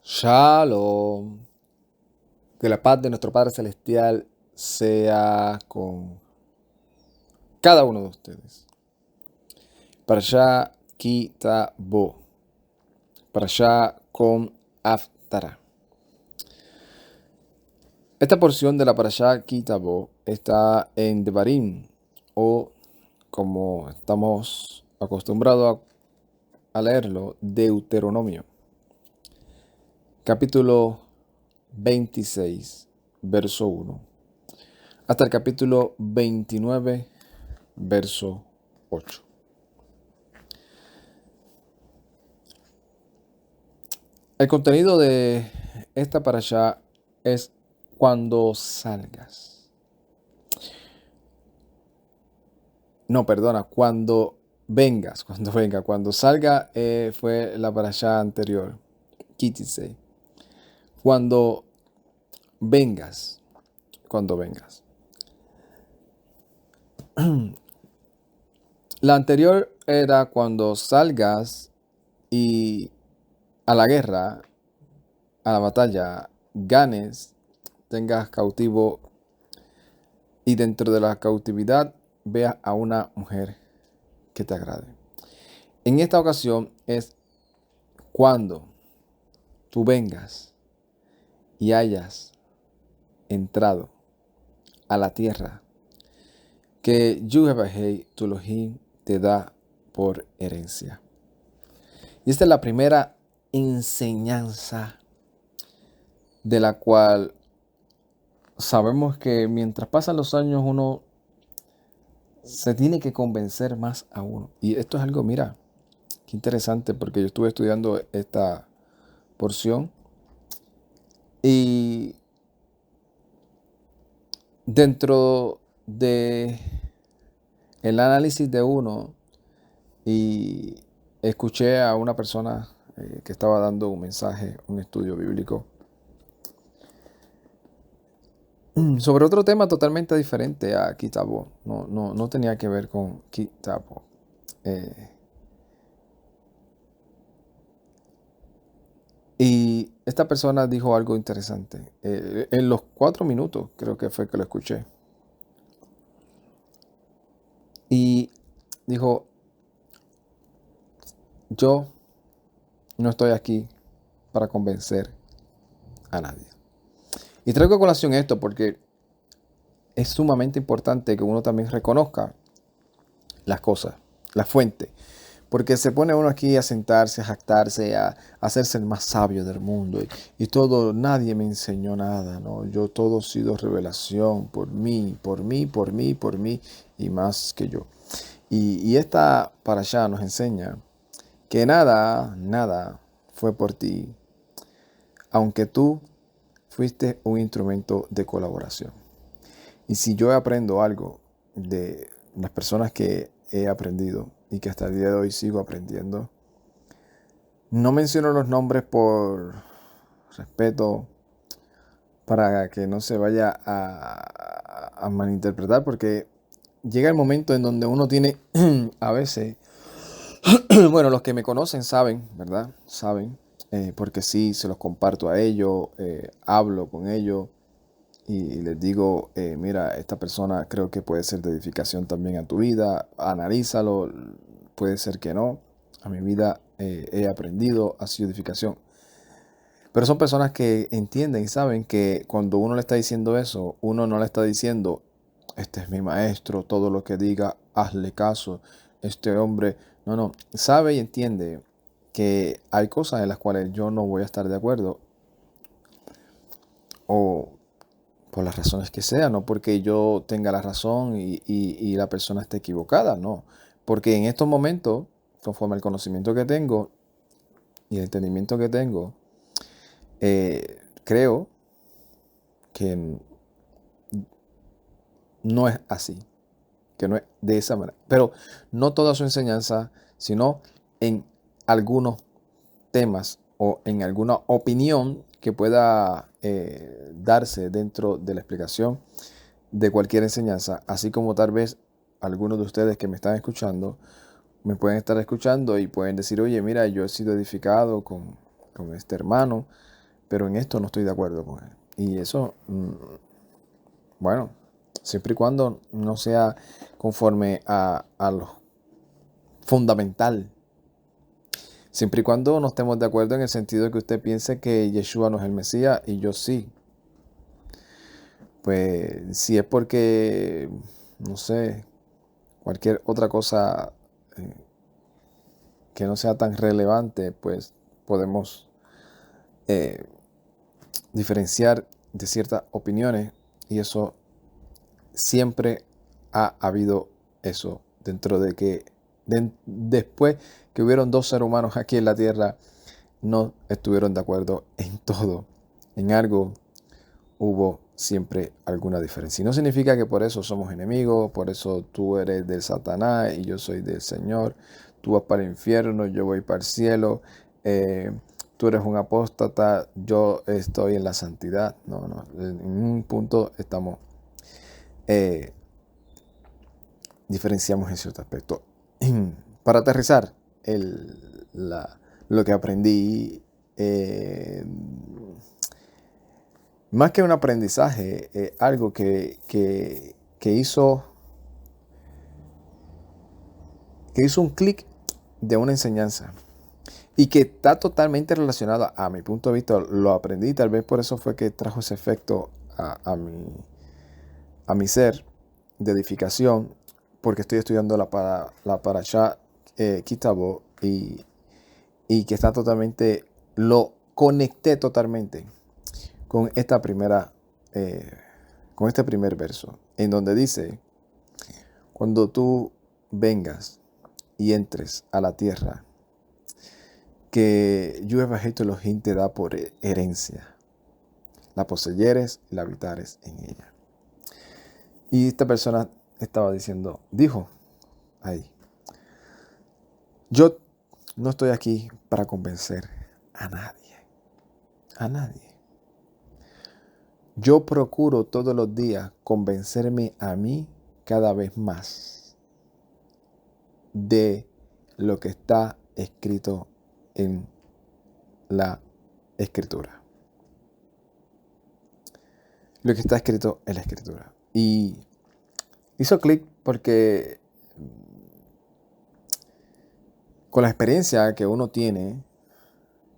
Shalom. Que la paz de nuestro Padre Celestial sea con cada uno de ustedes. Parashá Kitabo. Parashá con Aftara. Esta porción de la Parashá Kitabo está en Devarim, o como estamos acostumbrados a leerlo, Deuteronomio. Capítulo 26, verso 1, hasta el capítulo 29, verso 8. El contenido de esta parashá es cuando salgas. No, perdona, cuando vengas, Cuando salga fue la parashá anterior, Kitise. Cuando vengas. La anterior era cuando salgas y a la guerra, a la batalla, ganes, tengas cautivo y dentro de la cautividad veas a una mujer que te agrade. En esta ocasión es cuando tú vengas y hayas entrado a la tierra que Yuhebahei tu Elohim te da por herencia. Y esta es la primera enseñanza de la cual sabemos que mientras pasan los años uno se tiene que convencer más a uno. Y esto es algo, mira, qué interesante, porque yo estuve estudiando esta porción y dentro de el análisis de uno, y escuché a una persona que estaba dando un mensaje, un estudio bíblico sobre otro tema totalmente diferente a Kitabo. No tenía que ver con Kitabo. Y esta persona dijo algo interesante. En los 4 minutos creo que fue que lo escuché. Y dijo, yo no estoy aquí para convencer a nadie. Y traigo a colación esto porque es sumamente importante que uno también reconozca las cosas, la fuente. Porque se pone uno aquí a sentarse, a jactarse, a hacerse el más sabio del mundo. Y todo, nadie me enseñó nada, ¿no? Yo todo ha sido revelación por mí y más que yo. Y esta parashá nos enseña que nada fue por ti, aunque tú fuiste un instrumento de colaboración. Y si yo aprendo algo de las personas que he aprendido y que hasta el día de hoy sigo aprendiendo, no menciono los nombres por respeto para que no se vaya a malinterpretar, porque llega el momento en donde uno tiene a veces, bueno, los que me conocen saben, ¿verdad? Saben, porque sí, se los comparto a ellos, hablo con ellos y les digo, mira, esta persona creo que puede ser de edificación también a tu vida, analízalo, puede ser que no, a mi vida he aprendido, ha sido edificación. Pero son personas que entienden y saben que cuando uno le está diciendo eso, uno no le está diciendo, este es mi maestro, todo lo que diga, hazle caso, este hombre, no, sabe y entiende que hay cosas en las cuales yo no voy a estar de acuerdo, o por las razones que sean, no porque yo tenga la razón y la persona esté equivocada, no, porque en estos momentos, conforme al conocimiento que tengo y el entendimiento que tengo, creo que no es así, que no es de esa manera. Pero no toda su enseñanza, sino en algunos temas o en alguna opinión que pueda darse dentro de la explicación de cualquier enseñanza, así como tal vez algunos de ustedes que me están escuchando me pueden estar escuchando y pueden decir, oye, mira, yo he sido edificado con con este hermano, pero en esto no estoy de acuerdo con él. Y eso, bueno, siempre y cuando no sea conforme a lo fundamental. Siempre y cuando no estemos de acuerdo en el sentido de que usted piense que Yeshua no es el Mesías y yo sí. Pues si es porque, no sé, cualquier otra cosa que no sea tan relevante, pues podemos diferenciar de ciertas opiniones, y eso siempre ha habido eso dentro de que después que hubieron dos seres humanos aquí en la tierra, no estuvieron de acuerdo en todo. En algo hubo siempre alguna diferencia. Y no significa que por eso somos enemigos, por eso tú eres del Satanás y yo soy del Señor. Tú vas para el infierno, yo voy para el cielo. Tú eres un apóstata, yo estoy en la santidad. No, no. En un punto estamos, diferenciamos en cierto aspecto. Para aterrizar lo que aprendí, más que un aprendizaje, algo que hizo un clic de una enseñanza y que está totalmente relacionado a mi punto de vista. Lo aprendí, tal vez por eso fue que trajo ese efecto a mi ser de edificación, porque estoy estudiando la Parashá Kitabo y que está totalmente, lo conecté totalmente con esta con este primer verso, en donde dice: cuando tú vengas y entres a la tierra que Yahweh Bajito Elohim te da por herencia, la poseyeres y la habitares en ella. Y esta persona dijo ahí: yo no estoy aquí para convencer a nadie. Yo procuro todos los días convencerme a mí cada vez más de lo que está escrito en la Escritura. Lo que está escrito en la Escritura. Y hizo clic porque con la experiencia que uno tiene,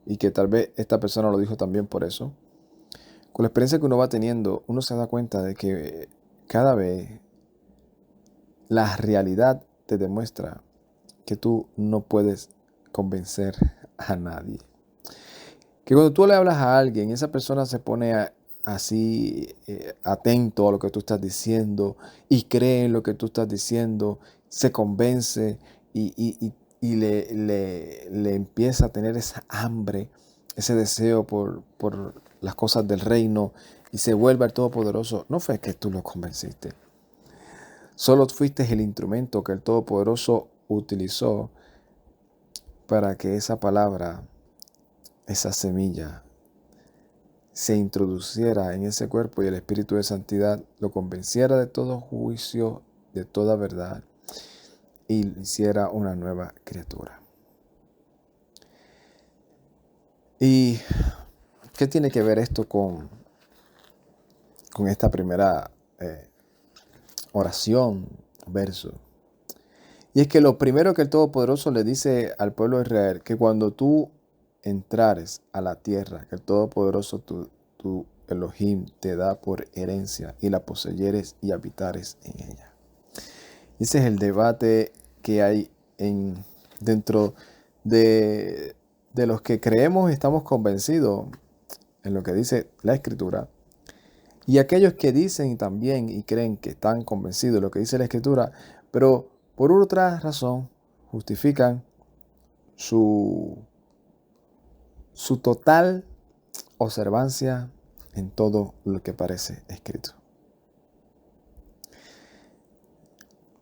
y que tal vez esta persona lo dijo también por eso, con la experiencia que uno va teniendo, uno se da cuenta de que cada vez la realidad te demuestra que tú no puedes convencer a nadie. Que cuando tú le hablas a alguien, esa persona se pone así atento a lo que tú estás diciendo y cree en lo que tú estás diciendo, se convence y le empieza a tener esa hambre, ese deseo por las cosas del reino, y se vuelve al Todopoderoso. No fue que tú lo convenciste, solo fuiste el instrumento que el Todopoderoso utilizó para que esa palabra, esa semilla, se introduciera en ese cuerpo y el Espíritu de Santidad lo convenciera de todo juicio, de toda verdad, y hiciera una nueva criatura. ¿Y qué tiene que ver esto con esta primera oración, verso? Y es que lo primero que el Todopoderoso le dice al pueblo de Israel, que cuando tú entrares a la tierra que el Todopoderoso tu Elohim te da por herencia, y la poseyeres y habitares en ella. Ese es el debate que hay dentro de los que creemos y estamos convencidos en lo que dice la Escritura, y aquellos que dicen también y creen que están convencidos de lo que dice la Escritura, pero por otra razón justifican su total observancia en todo lo que parece escrito.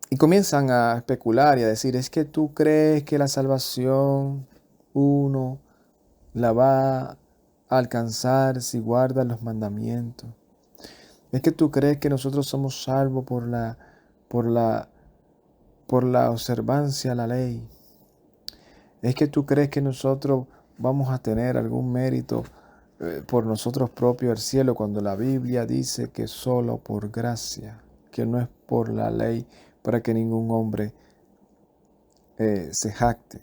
Y comienzan a especular y a decir: es que tú crees que la salvación uno la va a alcanzar si guarda los mandamientos. Es que tú crees que nosotros somos salvos por la observancia a la ley. Es que tú crees que nosotros vamos a tener algún mérito por nosotros propios el cielo, cuando la Biblia dice que solo por gracia, que no es por la ley, para que ningún hombre se jacte.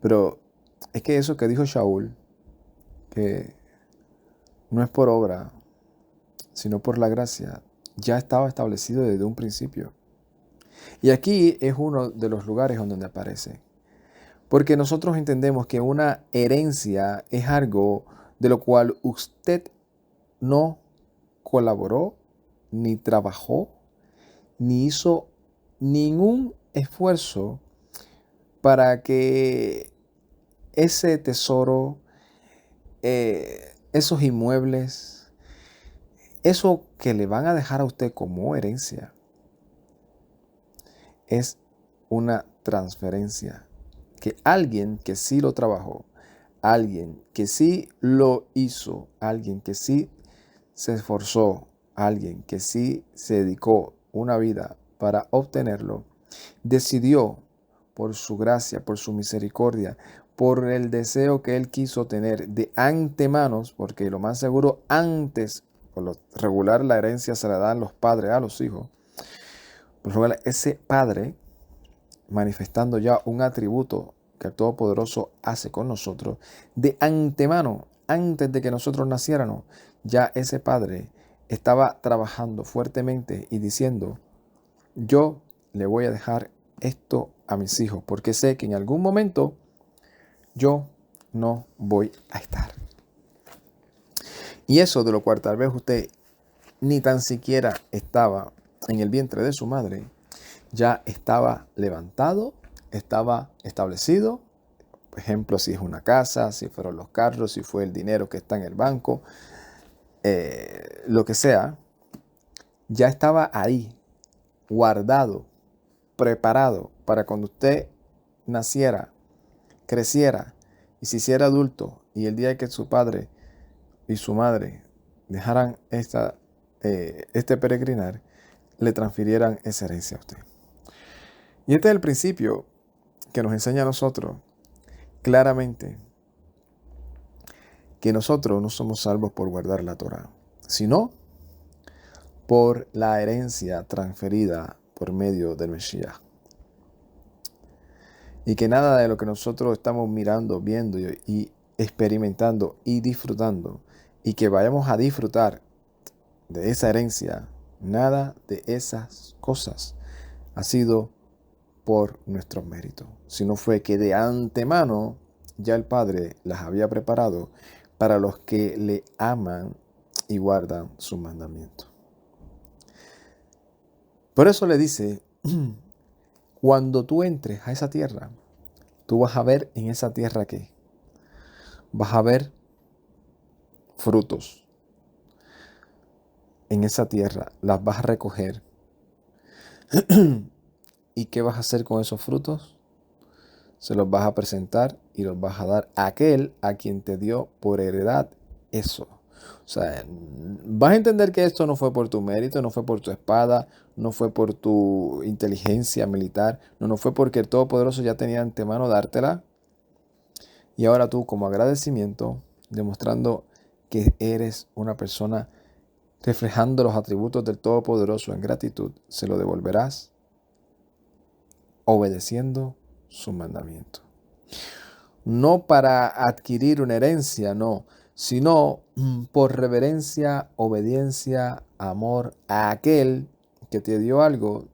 Pero es que eso que dijo Shaul, que no es por obra, sino por la gracia, ya estaba establecido desde un principio. Y aquí es uno de los lugares donde aparece. Porque nosotros entendemos que una herencia es algo de lo cual usted no colaboró, ni trabajó, ni hizo ningún esfuerzo para que ese tesoro, esos inmuebles, eso que le van a dejar a usted como herencia, es una transferencia. Que alguien que sí lo trabajó, alguien que sí lo hizo, alguien que sí se esforzó, alguien que sí se dedicó una vida para obtenerlo, decidió por su gracia, por su misericordia, por el deseo que él quiso tener de antemano, porque lo más seguro antes, por lo regular la herencia se la dan los padres a los hijos, por lo regular ese padre, manifestando ya un atributo que el Todopoderoso hace con nosotros, de antemano, antes de que nosotros naciéramos, ya ese padre estaba trabajando fuertemente y diciendo, yo le voy a dejar esto a mis hijos, porque sé que en algún momento yo no voy a estar. Y eso de lo cual tal vez usted ni tan siquiera estaba en el vientre de su madre, ya estaba levantado, estaba establecido. Por ejemplo, si es una casa, si fueron los carros, si fue el dinero que está en el banco, lo que sea, ya estaba ahí, guardado, preparado para cuando usted naciera, creciera y se hiciera adulto, y el día que su padre y su madre dejaran este peregrinar, le transfirieran esa herencia a usted. Y este es el principio que nos enseña a nosotros claramente que nosotros no somos salvos por guardar la Torá, sino por la herencia transferida por medio del Mesías. Y que nada de lo que nosotros estamos mirando, viendo y experimentando y disfrutando, y que vayamos a disfrutar de esa herencia, nada de esas cosas ha sido por nuestros méritos, sino fue que de antemano ya el Padre las había preparado para los que le aman y guardan sus mandamientos. Por eso le dice, cuando tú entres a esa tierra, tú vas a ver en esa tierra que vas a ver frutos. En esa tierra las vas a recoger. ¿Y qué vas a hacer con esos frutos? Se los vas a presentar y los vas a dar a aquel a quien te dio por heredad eso. O sea, vas a entender que esto no fue por tu mérito, no fue por tu espada, no fue por tu inteligencia militar, no fue porque el Todopoderoso ya tenía antemano dártela. Y ahora tú, como agradecimiento, demostrando que eres una persona reflejando los atributos del Todopoderoso en gratitud, se lo devolverás obedeciendo su mandamiento. No para adquirir una herencia, no, sino por reverencia, obediencia, amor a aquel que te dio algo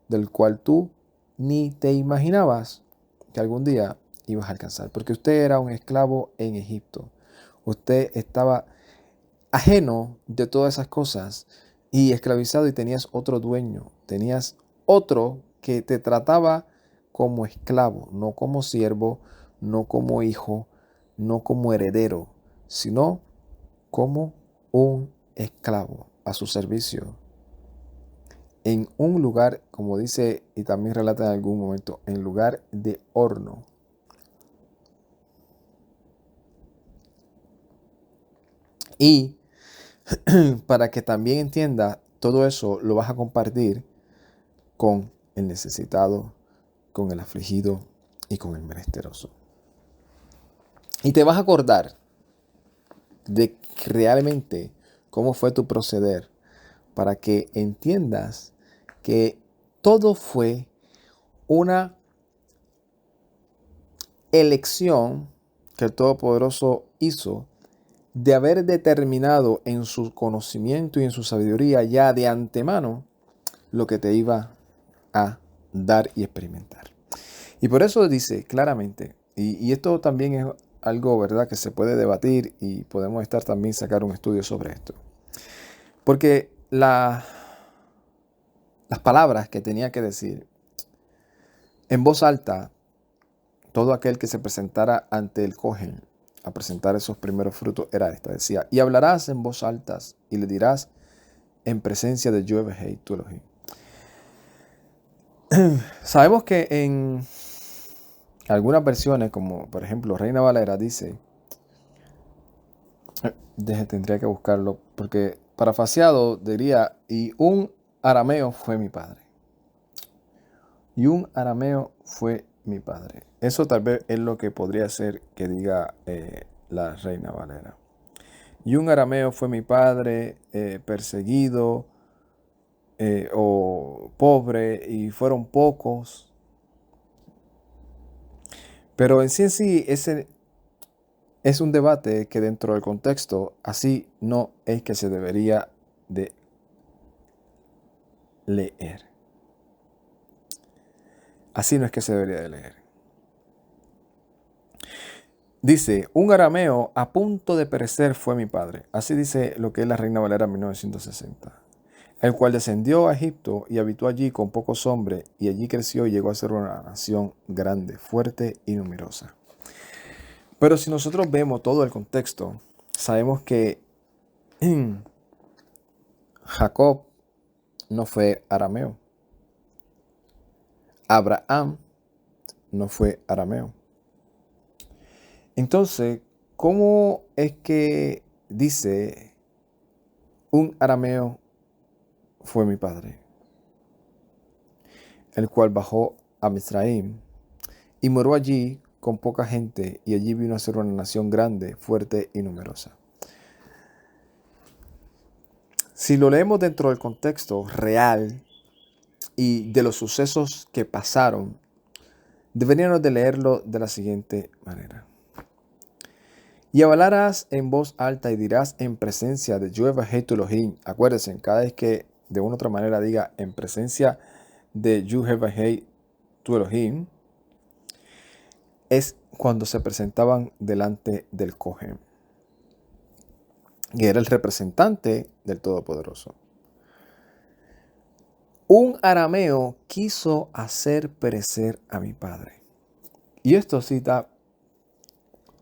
del cual tú ni te imaginabas que algún día ibas a alcanzar. Porque usted era un esclavo en Egipto. Usted estaba ajeno de todas esas cosas y esclavizado, y tenías otro dueño, tenías otro que te trataba como esclavo, no como siervo, no como hijo, no como heredero, sino como un esclavo a su servicio. En un lugar, como dice y también relata en algún momento, en lugar de horno. Y para que también entienda, todo eso lo vas a compartir con el necesitado, con el afligido y con el menesteroso. Y te vas a acordar de realmente cómo fue tu proceder para que entiendas que todo fue una elección que el Todopoderoso hizo de haber determinado en su conocimiento y en su sabiduría ya de antemano lo que te iba a dar y experimentar. Y por eso dice claramente, y esto también es algo, ¿verdad?, que se puede debatir y podemos estar también sacar un estudio sobre esto. Porque las palabras que tenía que decir en voz alta, todo aquel que se presentara ante el Cohen a presentar esos primeros frutos era esta. Decía, y hablarás en voz alta y le dirás en presencia de Jehová tu Elohim. Sabemos que en algunas versiones, como por ejemplo Reina Valera, dice, tendría que buscarlo, porque parafaseado diría, y un arameo fue mi padre. Y un arameo fue mi padre. Eso tal vez es lo que podría ser que diga la Reina Valera. Y un arameo fue mi padre, perseguido o pobre, y fueron pocos. Pero en sí ese es un debate que dentro del contexto así no es que se debería de leer. Así no es que se debería de leer. Dice, un arameo a punto de perecer fue mi padre. Así dice lo que es la Reina Valera 1960. El cual descendió a Egipto y habitó allí con pocos hombres, y allí creció y llegó a ser una nación grande, fuerte y numerosa. Pero si nosotros vemos todo el contexto, sabemos que Jacob no fue arameo. Abraham no fue arameo. Entonces, ¿cómo es que dice un arameo fue mi padre? El cual bajó a Misraim y moró allí con poca gente, y allí vino a ser una nación grande, fuerte y numerosa. Si lo leemos dentro del contexto real y de los sucesos que pasaron, deberíamos de leerlo de la siguiente manera. Y hablarás en voz alta y dirás en presencia de Jehová tu Elohim. Acuérdense, cada vez que de una u otra manera diga en presencia de Jehová tu Elohim, es cuando se presentaban delante del Cohen, que era el representante del Todopoderoso. Un arameo quiso hacer perecer a mi padre. Y esto sí da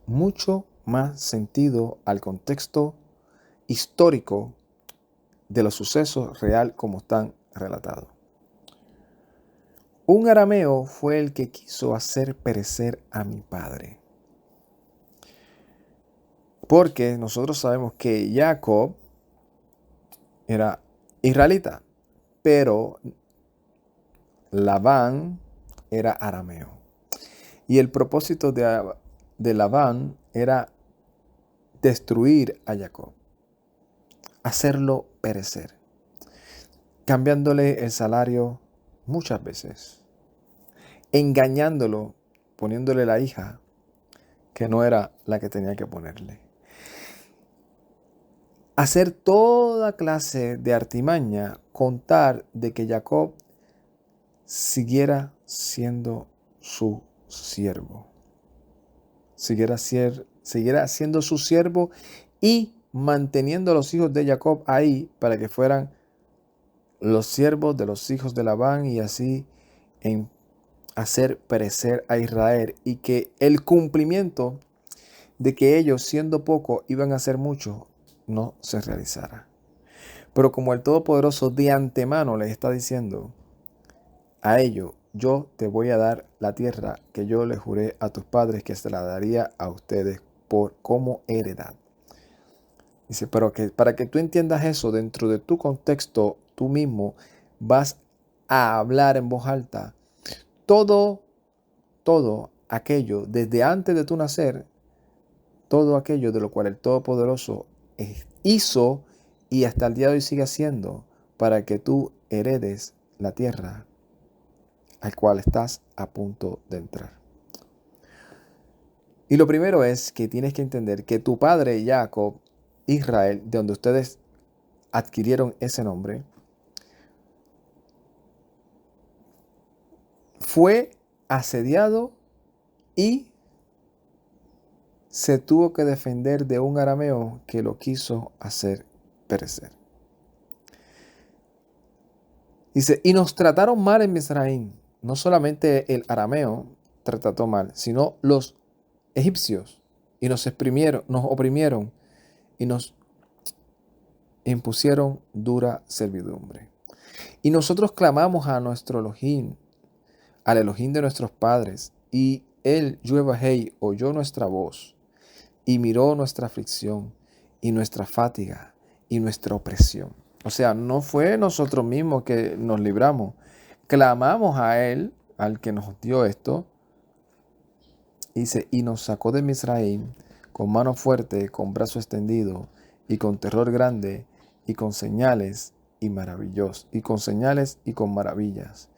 mucho más sentido al contexto histórico de los sucesos real como están relatados. Un arameo fue el que quiso hacer perecer a mi padre. Porque nosotros sabemos que Jacob era israelita, pero Labán era arameo. Y el propósito de Labán era destruir a Jacob, hacerlo perecer, cambiándole el salario muchas veces, engañándolo, poniéndole la hija que no era la que tenía que ponerle. Hacer toda clase de artimaña, contar de que Jacob siguiera siendo su siervo. Siguiera siendo su siervo y manteniendo a los hijos de Jacob ahí para que fueran los siervos de los hijos de Labán, y así en hacer perecer a Israel, y que el cumplimiento de que ellos, siendo pocos, iban a ser muchos, no se realizara. Pero como el Todopoderoso de antemano les está diciendo a ellos, yo te voy a dar la tierra que yo le juré a tus padres que se la daría a ustedes como heredad. Dice, pero que para que tú entiendas eso dentro de tu contexto, tú mismo vas a hablar en voz alta todo aquello, desde antes de tu nacer, todo aquello de lo cual el Todopoderoso hizo y hasta el día de hoy sigue haciendo para que tú heredes la tierra al cual estás a punto de entrar. Y lo primero es que tienes que entender que tu padre Jacob, Israel, de donde ustedes adquirieron ese nombre, fue asediado y se tuvo que defender de un arameo que lo quiso hacer perecer. Dice, y nos trataron mal en Misraim. No solamente el arameo trató mal, sino los egipcios. Y nos oprimieron y nos impusieron dura servidumbre. Y nosotros clamamos a nuestro Elohim, al Elohim de nuestros padres, y él, Yehovah, oyó nuestra voz y miró nuestra aflicción y nuestra fatiga y nuestra opresión. O sea, no fue nosotros mismos que nos libramos. Clamamos a él, al que nos dio esto, dice, y nos sacó de Misraim con mano fuerte, con brazo extendido y con terror grande y con señales y maravillos, y con señales y con maravillas.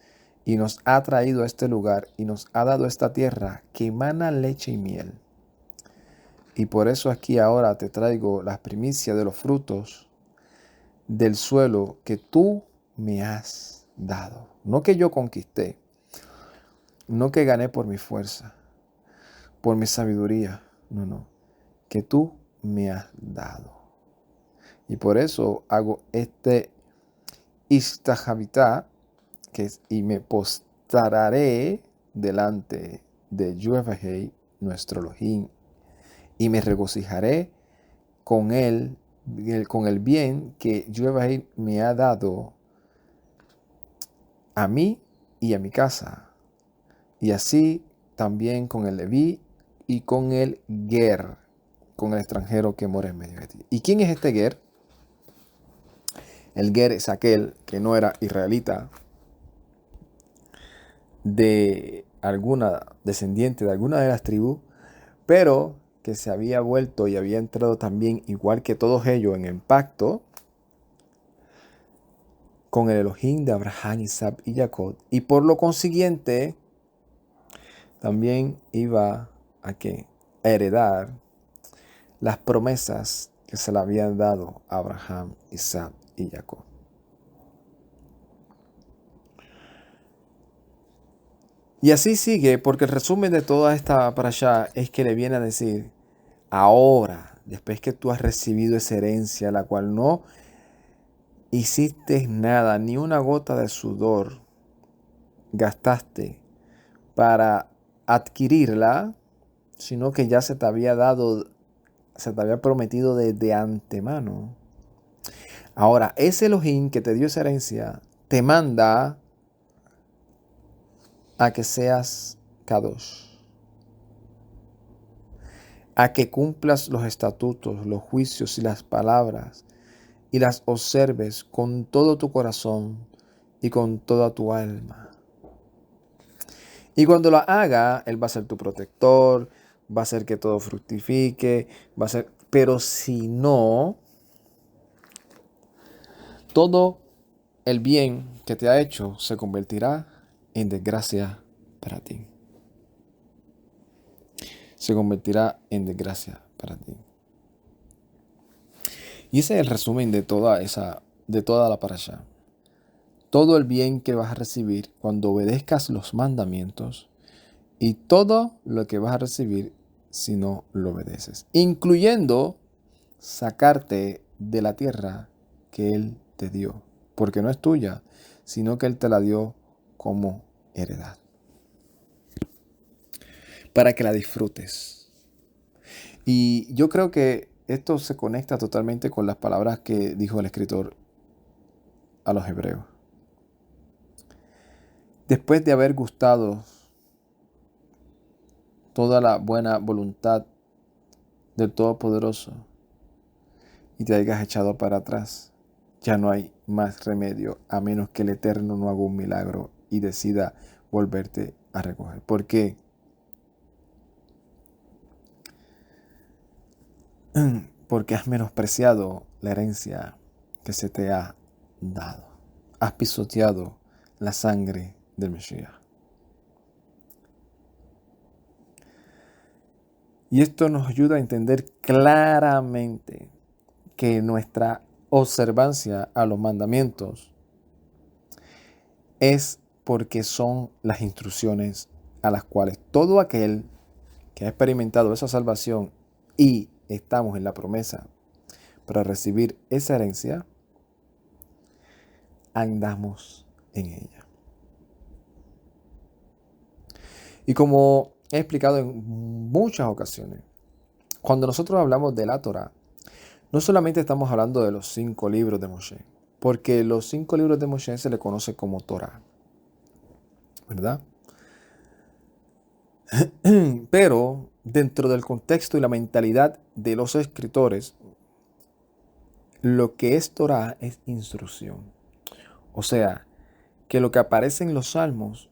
Y nos ha traído a este lugar y nos ha dado esta tierra que emana leche y miel. Y por eso aquí ahora te traigo las primicias de los frutos del suelo que tú me has dado. No que yo conquisté, no que gané por mi fuerza, por mi sabiduría, no, que tú me has dado. Y por eso hago este Ishtahavitá, que es, y me postraré delante de Yehovah, nuestro Elohim, y me regocijaré con él, con el bien que Yehovah me ha dado a mí y a mi casa, y así también con el Leví y con el Ger, con el extranjero que mora en medio de ti. ¿Y quién es este Ger? El Ger es aquel que no era israelita, de alguna descendiente de alguna de las tribus, pero que se había vuelto y había entrado también, igual que todos ellos, en el pacto con el Elohim de Abraham, Isaac y Jacob, y por lo consiguiente también iba a heredar las promesas que se le habían dado a Abraham, Isaac y Jacob. Y así sigue, porque el resumen de toda esta parashá es que le viene a decir, ahora, después que tú has recibido esa herencia, la cual no hiciste nada, ni una gota de sudor gastaste para adquirirla, sino que ya se te había dado, se te había prometido desde antemano. Ahora, ese Elohim que te dio esa herencia te manda a que seas Kadosh, a que cumplas los estatutos, los juicios y las palabras y las observes con todo tu corazón y con toda tu alma. Y cuando lo haga, Él va a ser tu protector, va a hacer que todo fructifique, va a ser, pero si no, todo el bien que te ha hecho se convertirá en desgracia para ti. Se convertirá en desgracia para ti. Y ese es el resumen de toda la parashá. Todo el bien que vas a recibir cuando obedezcas los mandamientos y todo lo que vas a recibir si no lo obedeces, incluyendo sacarte de la tierra que Él te dio, porque no es tuya, sino que Él te la dio como heredad, para que la disfrutes. Y yo creo que esto se conecta totalmente con las palabras que dijo el escritor a los hebreos. Después de haber gustado toda la buena voluntad del Todopoderoso y te hayas echado para atrás, ya no hay más remedio a menos que el Eterno no haga un milagro y decida volverte a recoger. ¿Por qué? Porque has menospreciado la herencia que se te ha dado. Has pisoteado la sangre del Mesías. Y esto nos ayuda a entender claramente que nuestra observancia a los mandamientos es porque son las instrucciones a las cuales todo aquel que ha experimentado esa salvación y estamos en la promesa para recibir esa herencia, andamos en ella. Y como he explicado en muchas ocasiones, cuando nosotros hablamos de la Torá, no solamente estamos hablando de los 5 libros de Moshe, porque los 5 libros de Moshe se le conoce como Torá, ¿verdad? Pero dentro del contexto y la mentalidad de los escritores, lo que es Torá es instrucción. O sea, que lo que aparece en los salmos,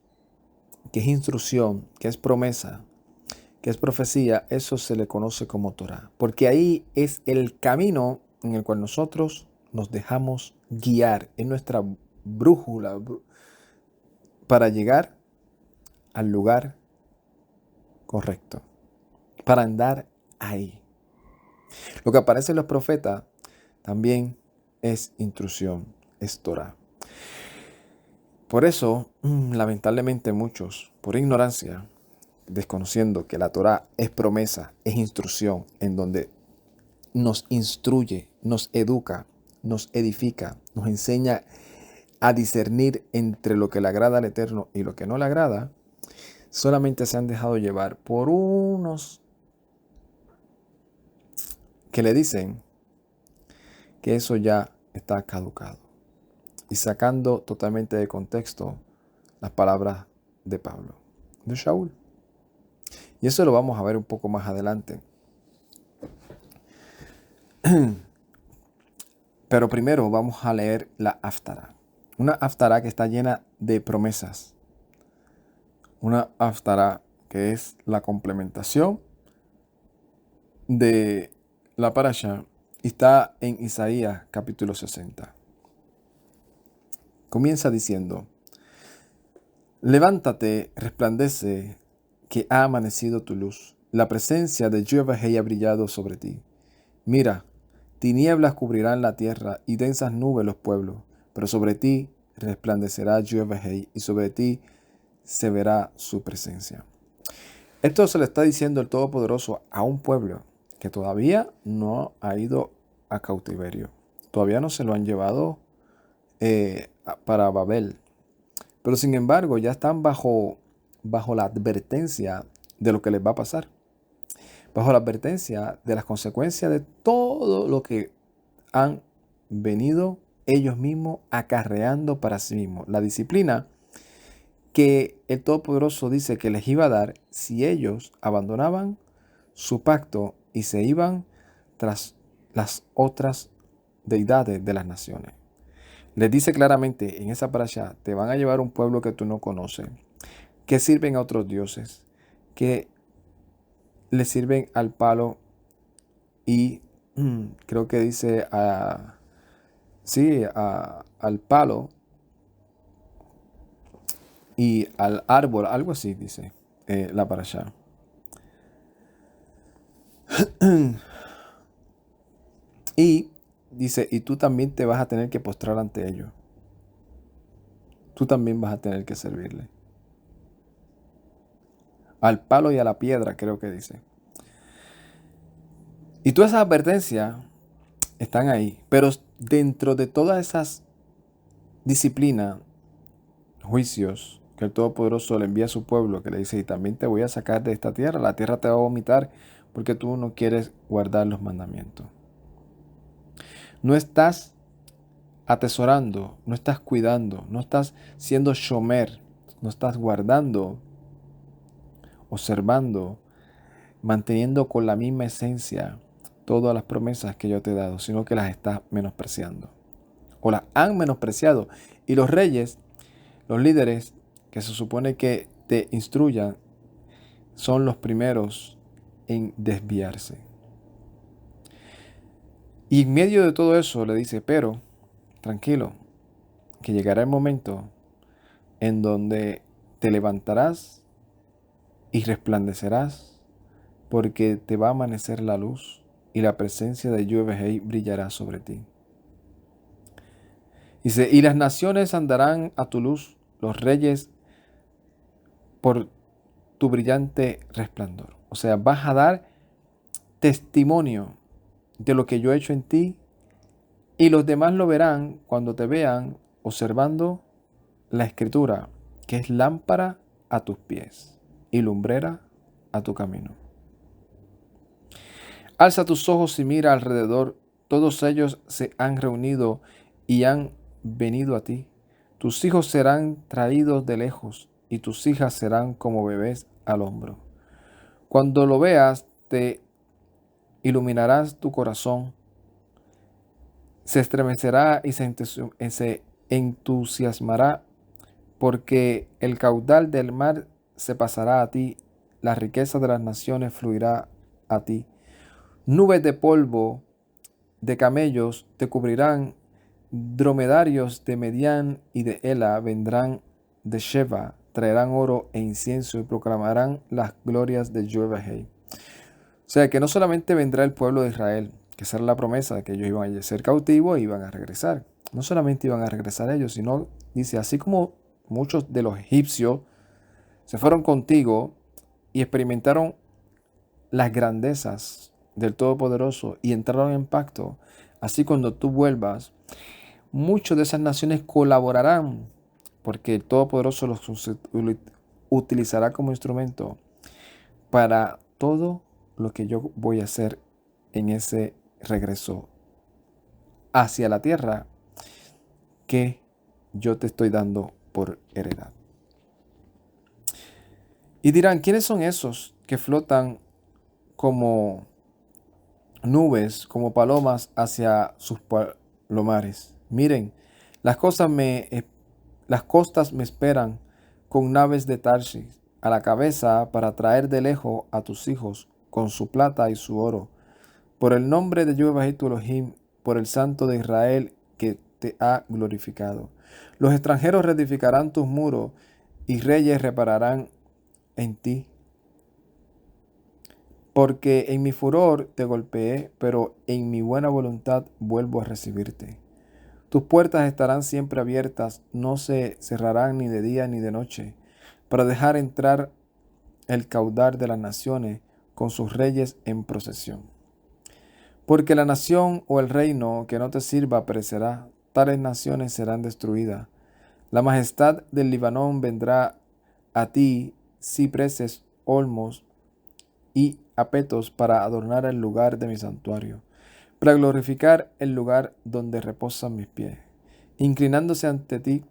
que es instrucción, que es promesa, que es profecía, eso se le conoce como Torá. Porque ahí es el camino en el cual nosotros nos dejamos guiar, en nuestra brújula para llegar al lugar correcto, para andar ahí. Lo que aparece en los profetas también es instrucción, es Torá. Por eso, lamentablemente muchos, por ignorancia, desconociendo que la Torá es promesa, es instrucción, en donde nos instruye, nos educa, nos edifica, nos enseña a discernir entre lo que le agrada al Eterno y lo que no le agrada, solamente se han dejado llevar por unos que le dicen que eso ya está caducado y sacando totalmente de contexto las palabras de Pablo, de Shaul. Y eso lo vamos a ver un poco más adelante. Pero primero vamos a leer la Haftará. Una Haftará que está llena de promesas. Una Haftará que es la complementación de la parasha y está en Isaías capítulo 60. Comienza diciendo: levántate, resplandece, que ha amanecido tu luz. La presencia de Jehová ha brillado sobre ti. Mira, tinieblas cubrirán la tierra y densas nubes los pueblos, pero sobre ti resplandecerá Jehová y sobre ti se verá su presencia. Esto se le está diciendo el Todopoderoso a un pueblo que todavía no ha ido a cautiverio. Todavía no se lo han llevado para Babel. Pero sin embargo ya están bajo la advertencia de lo que les va a pasar. Bajo la advertencia de las consecuencias de todo lo que han venido ellos mismos acarreando para sí mismos. La disciplina que el Todopoderoso dice que les iba a dar si ellos abandonaban su pacto y se iban tras las otras deidades de las naciones. Les dice claramente en esa parasha: te van a llevar un pueblo que tú no conoces, que sirven a otros dioses, que le sirven al palo y creo que dice al palo y al árbol, algo así dice la parasha. Y dice, y tú también te vas a tener que postrar ante ellos. Tú también vas a tener que servirle. Al palo y a la piedra, creo que dice. Y todas esas advertencias están ahí. Pero dentro de todas esas disciplinas, juicios, que el Todopoderoso le envía a su pueblo, que le dice, y también te voy a sacar de esta tierra, la tierra te va a vomitar porque tú no quieres guardar los mandamientos. No estás atesorando, no estás cuidando, no estás siendo shomer, no estás guardando, observando, manteniendo con la misma esencia todas las promesas que yo te he dado, sino que las estás menospreciando. O las han menospreciado. Y los reyes, los líderes, que se supone que te instruyan son los primeros en desviarse. Y en medio de todo eso le dice, pero tranquilo, que llegará el momento en donde te levantarás y resplandecerás, porque te va a amanecer la luz y la presencia de Yahweh brillará sobre ti. Dice, y las naciones andarán a tu luz, los reyes por tu brillante resplandor. O sea, vas a dar testimonio de lo que yo he hecho en ti, y los demás lo verán cuando te vean observando la escritura, que es lámpara a tus pies y lumbrera a tu camino. Alza tus ojos y mira alrededor, todos ellos se han reunido y han venido a ti. Tus hijos serán traídos de lejos y tus hijas serán como bebés al hombro. Cuando lo veas, te iluminarás tu corazón, se estremecerá y se entusiasmará, porque el caudal del mar se pasará a ti, la riqueza de las naciones fluirá a ti. Nubes de polvo de camellos te cubrirán, dromedarios de Medián y de Ela vendrán de Sheba, traerán oro e incienso y proclamarán las glorias de Yahweh. O sea que no solamente vendrá el pueblo de Israel, que esa era la promesa de que ellos iban a ser cautivos e iban a regresar. No solamente iban a regresar ellos, sino, dice, así como muchos de los egipcios se fueron contigo y experimentaron las grandezas del Todopoderoso y entraron en pacto, así cuando tú vuelvas, muchas de esas naciones colaborarán, porque el Todopoderoso los utilizará como instrumento para todo lo que yo voy a hacer en ese regreso hacia la tierra que yo te estoy dando por heredad. Y dirán, ¿quiénes son esos que flotan como nubes, como palomas hacia sus palomares? Miren, las costas me esperan con naves de Tarsis a la cabeza para traer de lejos a tus hijos con su plata y su oro. Por el nombre de Yahweh tu Elohim, por el Santo de Israel que te ha glorificado. Los extranjeros reedificarán tus muros y reyes repararán en ti. Porque en mi furor te golpeé, pero en mi buena voluntad vuelvo a recibirte. Tus puertas estarán siempre abiertas, no se cerrarán ni de día ni de noche, para dejar entrar el caudal de las naciones con sus reyes en procesión. Porque la nación o el reino que no te sirva perecerá, tales naciones serán destruidas. La majestad del Libanón vendrá a ti, cipreses, olmos y apetos para adornar el lugar de mi santuario, para glorificar el lugar donde reposan mis pies. Inclinándose ante ti,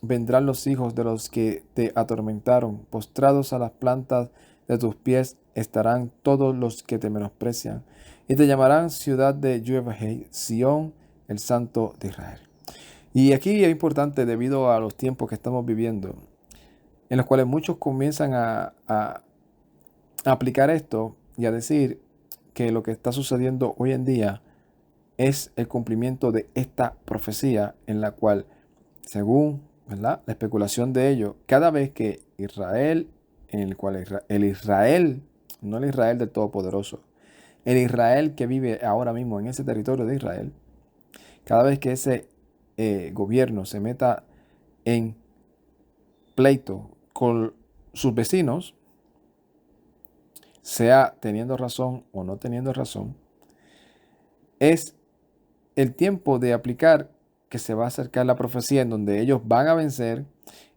vendrán los hijos de los que te atormentaron, postrados a las plantas de tus pies estarán todos los que te menosprecian, y te llamarán ciudad de Yahweh, Sión, el Santo de Israel. Y aquí es importante debido a los tiempos que estamos viviendo, en los cuales muchos comienzan a aplicar esto y a decir que lo que está sucediendo hoy en día es el cumplimiento de esta profecía en la cual, según, ¿verdad?, la especulación de ellos, cada vez que Israel, en el cual el Israel, no el Israel del Todopoderoso, el Israel que vive ahora mismo en ese territorio de Israel, cada vez que ese gobierno se meta en pleito con sus vecinos, sea teniendo razón o no teniendo razón, es el tiempo de aplicar que se va a acercar la profecía en donde ellos van a vencer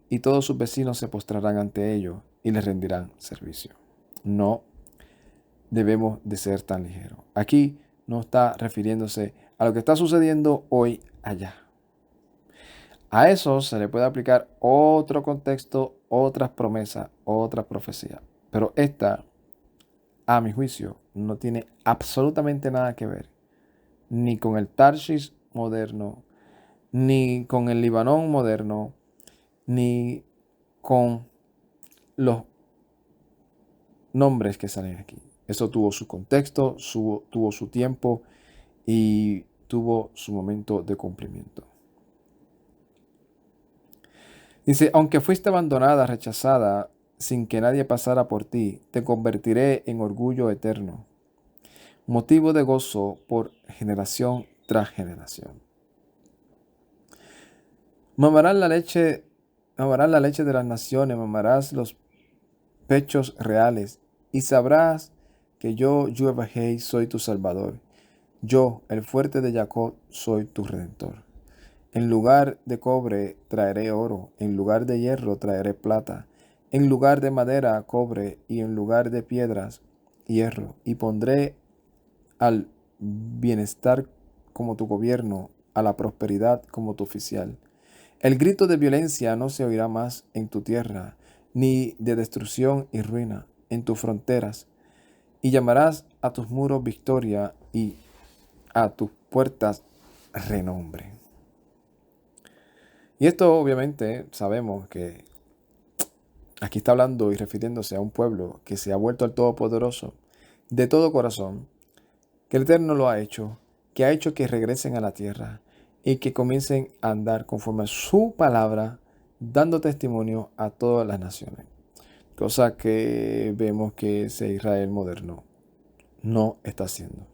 y todos sus vecinos se postrarán ante ellos y les rendirán servicio. No debemos de ser tan ligeros. Aquí no está refiriéndose a lo que está sucediendo hoy allá. A eso se le puede aplicar otro contexto, otras promesas, otras profecías. Pero esta, a mi juicio, no tiene absolutamente nada que ver ni con el Tarshish moderno, ni con el Libanón moderno, ni con los nombres que salen aquí. Eso tuvo su contexto, tuvo su tiempo y tuvo su momento de cumplimiento. Dice, aunque fuiste abandonada, rechazada, sin que nadie pasara por ti, te convertiré en orgullo eterno, motivo de gozo por generación tras generación. Mamarás la leche de las naciones, mamarás los pechos reales, y sabrás que yo, Yahweh, soy tu Salvador. Yo, el fuerte de Jacob, soy tu Redentor. En lugar de cobre traeré oro, en lugar de hierro traeré plata, en lugar de madera cobre, y en lugar de piedras hierro, y pondré al bienestar como tu gobierno, a la prosperidad como tu oficial. El grito de violencia no se oirá más en tu tierra, ni de destrucción y ruina en tus fronteras, y llamarás a tus muros victoria y a tus puertas renombre. Y esto obviamente sabemos que aquí está hablando y refiriéndose a un pueblo que se ha vuelto al Todopoderoso de todo corazón, que el Eterno lo ha hecho, que ha hecho que regresen a la tierra y que comiencen a andar conforme a su palabra, dando testimonio a todas las naciones. Cosa que vemos que ese Israel moderno no está haciendo.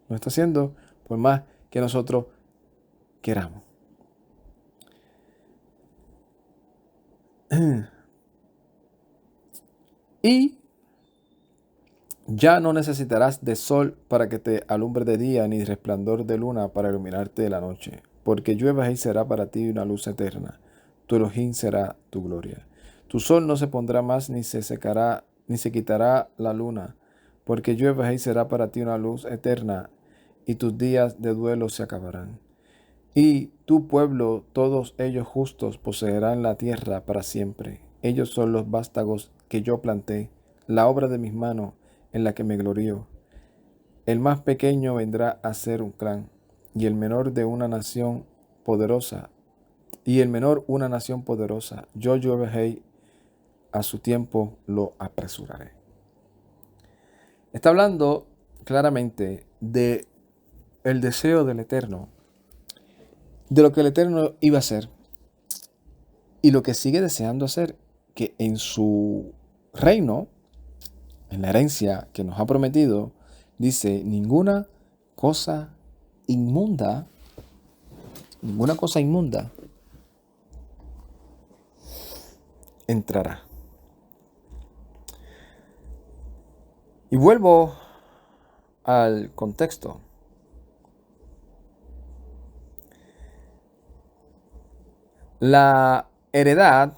No está haciendo por más que nosotros queramos. Y ya no necesitarás de sol para que te alumbre de día, ni resplandor de luna para iluminarte de la noche, porque Yahweh será para ti una luz eterna, tu Elohim será tu gloria. Tu sol no se pondrá más, ni se secará, ni se quitará la luna, porque Yahweh será para ti una luz eterna, y tus días de duelo se acabarán. Y tu pueblo, todos ellos justos, poseerán la tierra para siempre. Ellos son los vástagos que yo planté, la obra de mis manos, en la que me glorío. El más pequeño vendrá a ser un clan, y el menor de una nación poderosa, Yo, Yahweh, a su tiempo lo apresuraré. Está hablando claramente de el deseo del Eterno, de lo que el Eterno iba a hacer y lo que sigue deseando hacer, que en su reino, en la herencia que nos ha prometido, dice, ninguna cosa inmunda entrará. Y vuelvo al contexto. La heredad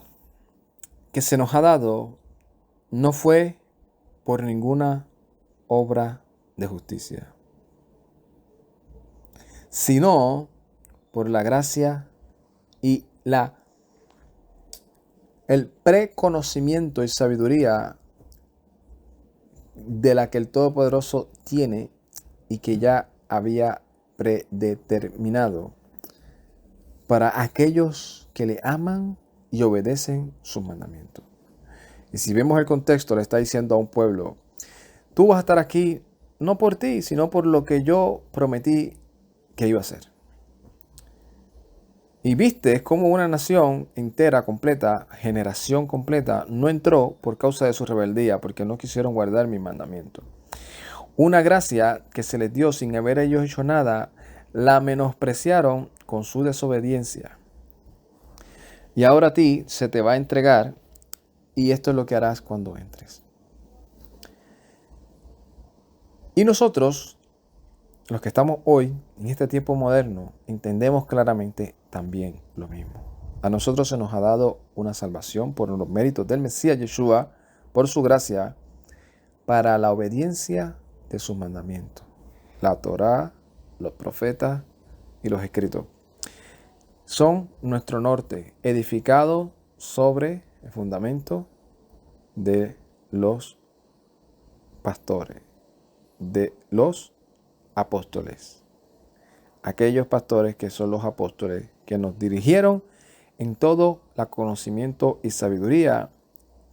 que se nos ha dado no fue por ninguna obra de justicia, sino por la gracia y el preconocimiento y sabiduría de la que el Todopoderoso tiene y que ya había predeterminado para aquellos que le aman y obedecen sus mandamientos. Y si vemos el contexto, le está diciendo a un pueblo, tú vas a estar aquí no por ti, sino por lo que yo prometí que iba a hacer. Y viste cómo una nación entera, completa, generación completa, no entró por causa de su rebeldía, porque no quisieron guardar mi mandamiento. Una gracia que se les dio sin haber ellos hecho nada, la menospreciaron con su desobediencia. Y ahora a ti se te va a entregar, y esto es lo que harás cuando entres. Y nosotros, los que estamos hoy, en este tiempo moderno, entendemos claramente también lo mismo. A nosotros se nos ha dado una salvación por los méritos del Mesías Yeshua, por su gracia, para la obediencia de sus mandamientos. La Torá, los profetas y los escritos son nuestro norte, edificado sobre el fundamento de los pastores, de los apóstoles. Aquellos pastores que son los apóstoles que nos dirigieron en todo el conocimiento y sabiduría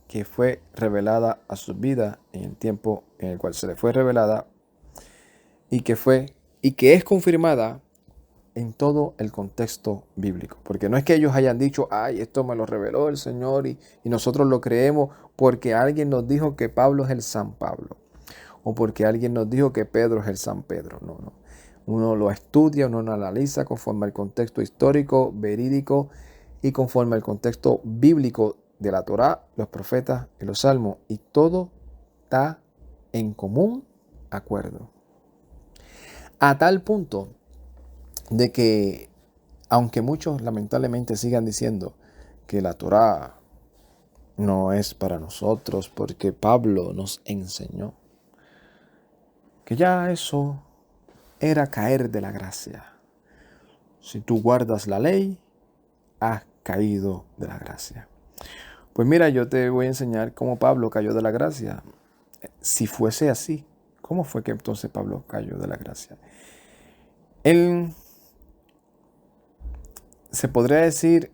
que fue revelada a sus vidas en el tiempo en el cual se le fue revelada y que es confirmada en todo el contexto bíblico. Porque no es que ellos hayan dicho, ay, esto me lo reveló el Señor y nosotros lo creemos porque alguien nos dijo que Pablo es el San Pablo o porque alguien nos dijo que Pedro es el San Pedro. No, no. Uno lo estudia, uno lo analiza conforme al contexto histórico, verídico y conforme al contexto bíblico de la Torá, los profetas y los salmos. Y todo está en común acuerdo. A tal punto de que, aunque muchos lamentablemente sigan diciendo que la Torá no es para nosotros porque Pablo nos enseñó, que ya eso era caer de la gracia. Si tú guardas la ley, has caído de la gracia. Pues mira, yo te voy a enseñar cómo Pablo cayó de la gracia. Si fuese así, ¿cómo fue que entonces Pablo cayó de la gracia? Él, se podría decir,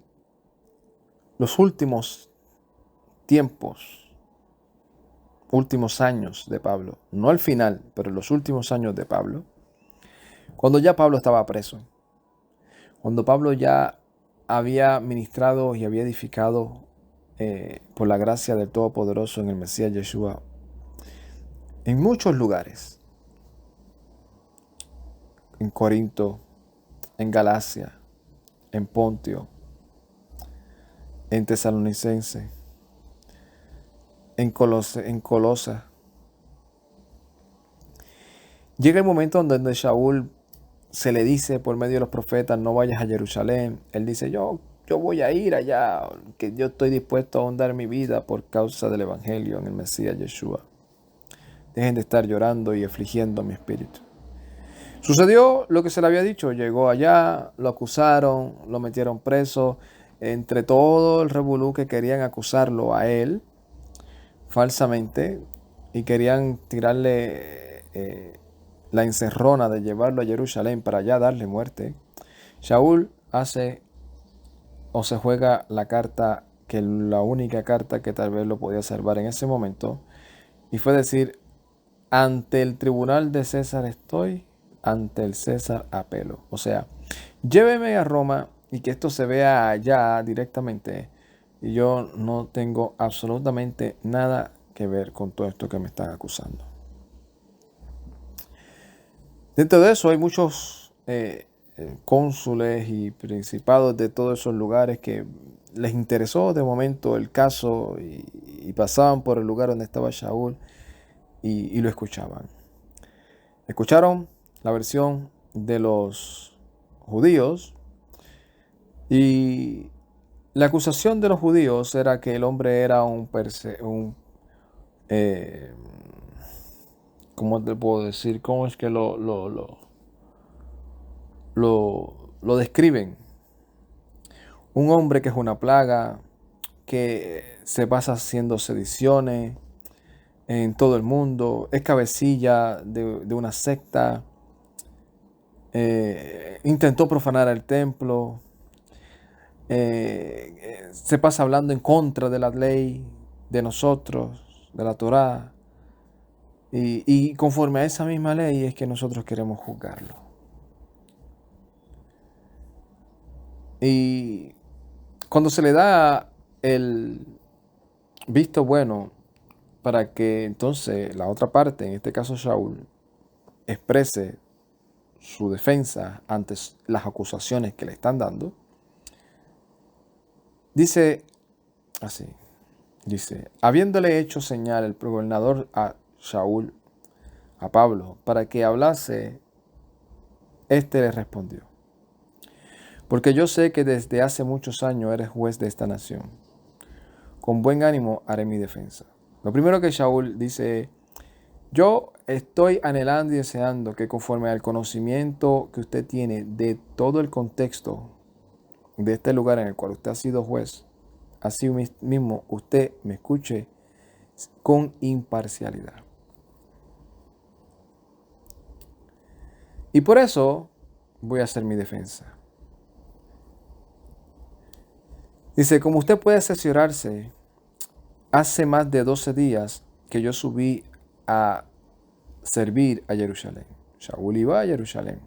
los últimos tiempos, últimos años de Pablo, no al final, pero los últimos años de Pablo, cuando ya Pablo estaba preso, cuando Pablo ya había ministrado y había edificado por la gracia del Todopoderoso en el Mesías Yeshua, en muchos lugares, en Corinto, en Galacia, en Pontio, en Tesalonicense, en Colosa. Llega el momento donde Shaul se le dice por medio de los profetas, no vayas a Jerusalén. Él dice, yo voy a ir allá, que yo estoy dispuesto a ahondar mi vida por causa del Evangelio en el Mesías Yeshua. Dejen de estar llorando y afligiendo mi espíritu. Sucedió lo que se le había dicho, llegó allá, lo acusaron, lo metieron preso, entre todo el revolú que querían acusarlo a él falsamente y querían tirarle la encerrona de llevarlo a Jerusalén para allá darle muerte. Shaul hace o se juega la carta, que la única carta que tal vez lo podía salvar en ese momento, y fue decir, ante el tribunal de César estoy, ante el César apelo. O sea, lléveme a Roma y que esto se vea allá directamente. Y yo no tengo absolutamente nada que ver con todo esto que me están acusando. Dentro de eso hay muchos cónsules y principados de todos esos lugares que les interesó de momento el caso y pasaban por el lugar donde estaba Shaul y lo escuchaban. Escucharon la versión de los judíos y la acusación de los judíos era que el hombre era ¿cómo te puedo decir? ¿Cómo es que lo describen? Un hombre que es una plaga, que se pasa haciendo sediciones en todo el mundo, es cabecilla de una secta, intentó profanar el templo, se pasa hablando en contra de la ley, de nosotros, de la Torá, y conforme a esa misma ley es que nosotros queremos juzgarlo. Y cuando se le da el visto bueno para que entonces la otra parte, en este caso Shaul, exprese su defensa ante las acusaciones que le están dando, dice así, habiéndole hecho señal el gobernador a Shaul, a Pablo, para que hablase, éste le respondió, porque yo sé que desde hace muchos años eres juez de esta nación. Con buen ánimo haré mi defensa. Lo primero que Shaul dice, yo estoy anhelando y deseando que conforme al conocimiento que usted tiene de todo el contexto de este lugar en el cual usted ha sido juez, así mismo usted me escuche con imparcialidad. Y por eso voy a hacer mi defensa. Dice, como usted puede cerciorarse hace más de 12 días que yo subí a servir a Jerusalén. Shaul iba a Jerusalén.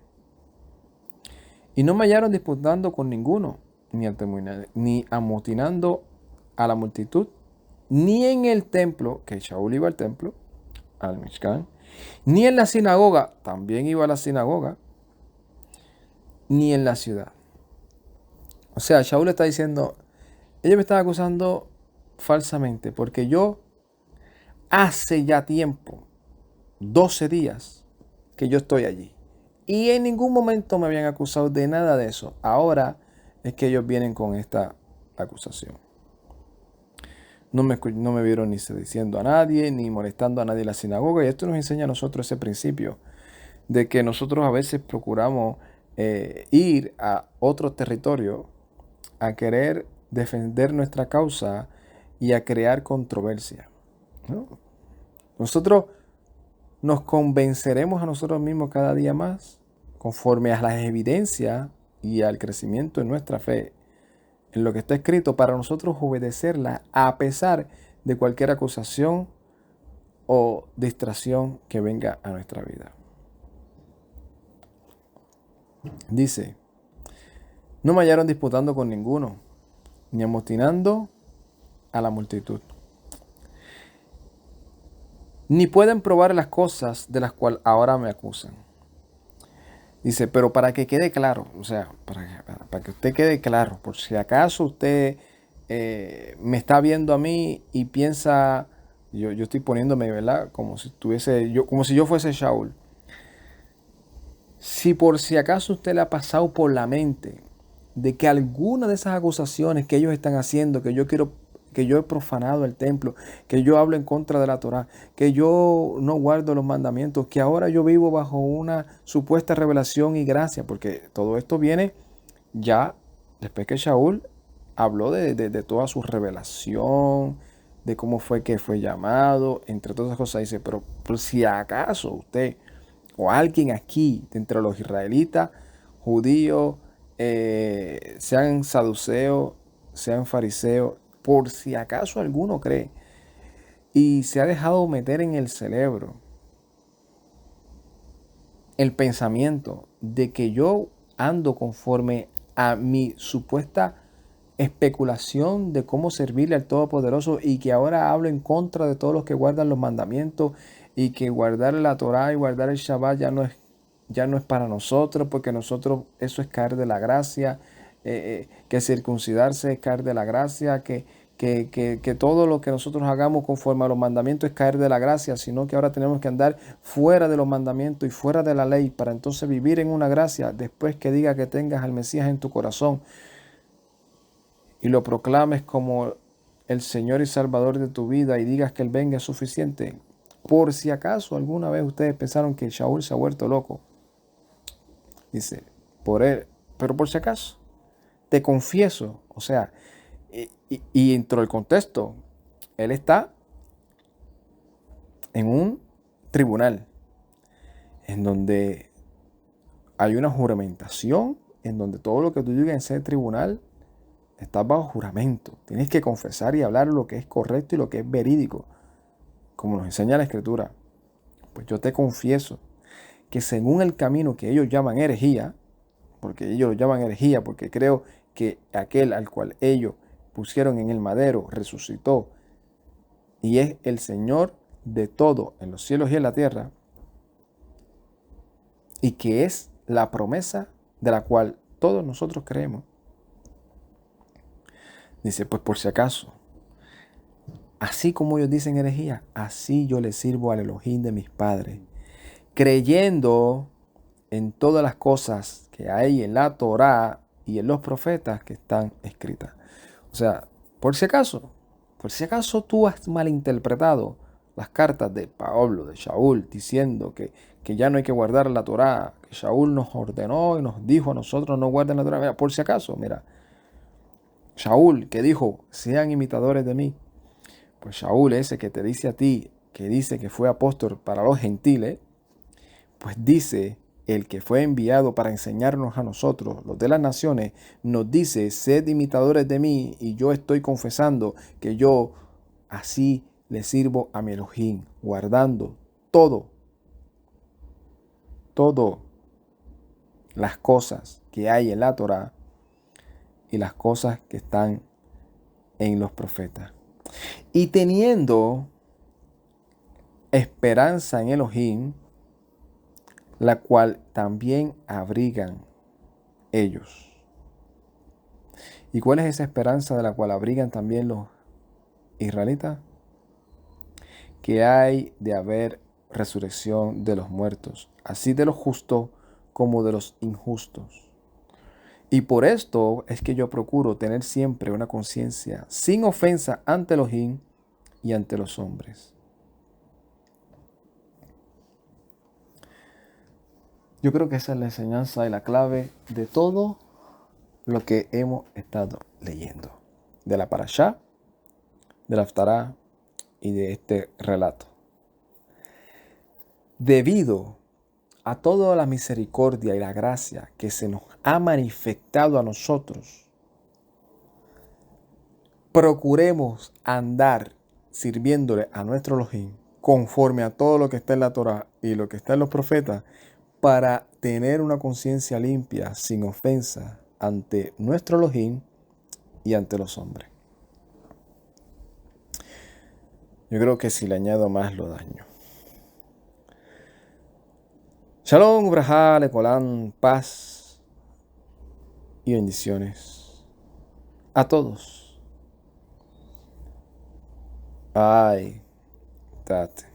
Y no me hallaron disputando con ninguno, ni amotinando a la multitud, ni en el templo, que Shaul iba al templo, al Mishkan, ni en la sinagoga, también iba a la sinagoga, ni en la ciudad. O sea, Shaul está diciendo, ellos me están acusando falsamente, porque yo hace ya tiempo, 12 días, que yo estoy allí. Y en ningún momento me habían acusado de nada de eso. Ahora es que ellos vienen con esta acusación. No me vieron ni sediciendo a nadie, ni molestando a nadie en la sinagoga. Y esto nos enseña a nosotros ese principio de que nosotros a veces procuramos ir a otro territorio a querer defender nuestra causa y a crear controversia, ¿no? Nosotros nos convenceremos a nosotros mismos cada día más conforme a las evidencias y al crecimiento en nuestra fe, en lo que está escrito, para nosotros obedecerla a pesar de cualquier acusación o distracción que venga a nuestra vida. Dice, no me hallaron disputando con ninguno, ni amotinando a la multitud. Ni pueden probar las cosas de las cuales ahora me acusan. Dice, pero para que quede claro, o sea, para que usted quede claro, por si acaso usted me está viendo a mí y piensa, yo estoy poniéndome, ¿verdad? Como si yo fuese Shaul. Si por si acaso usted le ha pasado por la mente de que alguna de esas acusaciones que ellos están haciendo, que yo he profanado el templo, que yo hablo en contra de la Torá, que yo no guardo los mandamientos, que ahora yo vivo bajo una supuesta revelación y gracia, porque todo esto viene ya después que Shaul habló de toda su revelación, de cómo fue que fue llamado, entre todas esas cosas. Dice, pero por si acaso usted o alguien aquí, de entre los israelitas, judíos, sean saduceos, sean fariseos, por si acaso alguno cree y se ha dejado meter en el cerebro el pensamiento de que yo ando conforme a mi supuesta especulación de cómo servirle al Todopoderoso y que ahora hablo en contra de todos los que guardan los mandamientos y que guardar la Torá y guardar el Shabbat ya no es para nosotros, porque nosotros eso es caer de la gracia, que circuncidarse es caer de la gracia, que todo lo que nosotros hagamos conforme a los mandamientos es caer de la gracia, sino que ahora tenemos que andar fuera de los mandamientos y fuera de la ley para entonces vivir en una gracia después que diga que tengas al Mesías en tu corazón y lo proclames como el Señor y Salvador de tu vida y digas que Él venga es suficiente. Por si acaso alguna vez ustedes pensaron que Shaul se ha vuelto loco, dice, pero por si acaso, te confieso, o sea, y dentro del contexto, él está en un tribunal en donde hay una juramentación, en donde todo lo que tú digas en ese tribunal está bajo juramento. Tienes que confesar y hablar lo que es correcto y lo que es verídico, como nos enseña la Escritura. Pues yo te confieso que según el camino que ellos llaman herejía, porque ellos lo llaman herejía, porque creo que aquel al cual ellos pusieron en el madero resucitó y es el Señor de todo en los cielos y en la tierra, y que es la promesa de la cual todos nosotros creemos. Dice, pues por si acaso, así como ellos dicen herejía, así yo les sirvo al Elohim de mis padres, creyendo en todas las cosas que hay en la Torá y en los profetas que están escritas. O sea, por si acaso tú has malinterpretado las cartas de Pablo, de Shaul, diciendo que ya no hay que guardar la Torá, que Shaul nos ordenó y nos dijo a nosotros no guarden la Torá. Mira, por si acaso, mira, Shaul que dijo, sean imitadores de mí, pues Shaul ese que te dice a ti, que dice que fue apóstol para los gentiles, pues dice, el que fue enviado para enseñarnos a nosotros, los de las naciones, nos dice, sed imitadores de mí, y yo estoy confesando que yo así le sirvo a mi Elohim, guardando todo las cosas que hay en la Torá y las cosas que están en los profetas. Y teniendo esperanza en Elohim, la cual también abrigan ellos. ¿Y cuál es esa esperanza de la cual abrigan también los israelitas? Que hay de haber resurrección de los muertos, así de los justos como de los injustos. Y por esto es que yo procuro tener siempre una conciencia sin ofensa ante Elohim y ante los hombres. Yo creo que esa es la enseñanza y la clave de todo lo que hemos estado leyendo. De la Parashá, de la Haftará y de este relato. Debido a toda la misericordia y la gracia que se nos ha manifestado a nosotros, procuremos andar sirviéndole a nuestro Elohim conforme a todo lo que está en la Torá y lo que está en los profetas, para tener una conciencia limpia, sin ofensa, ante nuestro Elohim y ante los hombres. Yo creo que si le añado más lo daño. Shalom, brajá, lecolán, paz y bendiciones a todos. Ay, tate.